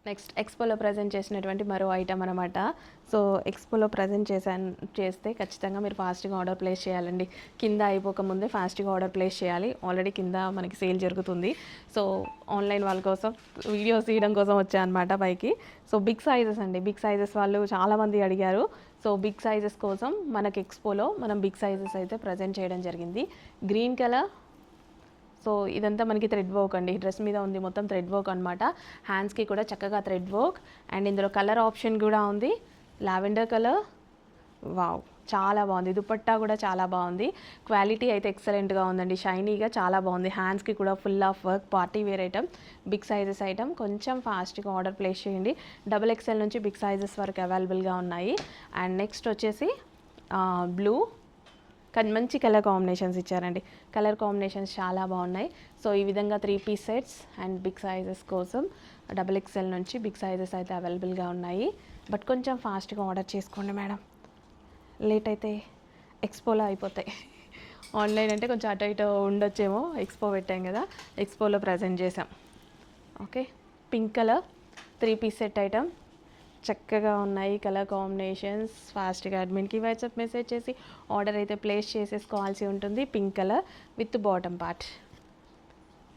Next ఎక్స్పోలో present చేసినటువంటి మరో item అనమాట. సో ఎక్స్పోలో ప్రజెంట్ చేస్తే ఖచ్చితంగా మీరు ఫాస్ట్గా ఆర్డర్ ప్లేస్ చేయాలండి. కింద అయిపోకముందే ఫాస్ట్గా ఆర్డర్ ప్లేస్ చేయాలి. ఆల్రెడీ కింద మనకి సేల్ జరుగుతుంది. సో ఆన్లైన్ వాళ్ళ కోసం వీడియోస్ తీయడం కోసం వచ్చా అనమాట పైకి. సో బిగ్ సైజెస్ అండి, బిగ్ సైజెస్ వాళ్ళు చాలామంది అడిగారు. సో బిగ్ సైజెస్ కోసం మనకి ఎక్స్పోలో మనం బిగ్ సైజెస్ అయితే ప్రజెంట్ చేయడం జరిగింది. Green colour. సో ఇదంతా మనకి థ్రెడ్ వర్క్ అండి, డ్రెస్ మీద ఉంది మొత్తం థ్రెడ్ వర్క్ అనమాట. హ్యాండ్స్కి కూడా చక్కగా థ్రెడ్ వర్క్ అండ్ ఇందులో కలర్ ఆప్షన్ కూడా ఉంది, లావెండర్ కలర్. వావ్, చాలా బాగుంది. దుపట్టా కూడా చాలా బాగుంది. క్వాలిటీ అయితే ఎక్సలెంట్గా ఉందండి, షైనీగా చాలా బాగుంది. హ్యాండ్స్కి కూడా full of work, party wear item, big sizes item. కొంచెం ఫాస్ట్గా ఆర్డర్ ప్లేస్ చేయండి. XXL నుంచి బిగ్ సైజెస్ వరకు అవైలబుల్గా ఉన్నాయి. అండ్ నెక్స్ట్ వచ్చేసి బ్లూ, కానీ మంచి కలర్ కాంబినేషన్స్ ఇచ్చారండి. కలర్ కాంబినేషన్స్ చాలా బాగున్నాయి. సో ఈ విధంగా 3 piece sets and big sizes కోసం XXL నుంచి బిగ్ సైజెస్ అయితే అవైలబుల్గా ఉన్నాయి. బట్ కొంచెం ఫాస్ట్గా ఆర్డర్ చేసుకోండి మేడం, లేట్ అయితే ఎక్స్పోలో అయిపోతాయి. ఆన్లైన్ అంటే కొంచెం అటు ఇటు ఉండొచ్చేమో, ఎక్స్పో పెట్టాం కదా, ఎక్స్పోలో ప్రజెంట్ చేసాం. Okay, pink colour 3 piece set item, చక్కగా ఉన్నాయి కలర్ కాంబినేషన్స్. ఫాస్ట్గా అడ్మిన్కి వాట్సాప్ మెసేజ్ చేసి ఆర్డర్ అయితే ప్లేస్ చేసేసుకోవాల్సి ఉంటుంది. Pink colour with bottom part.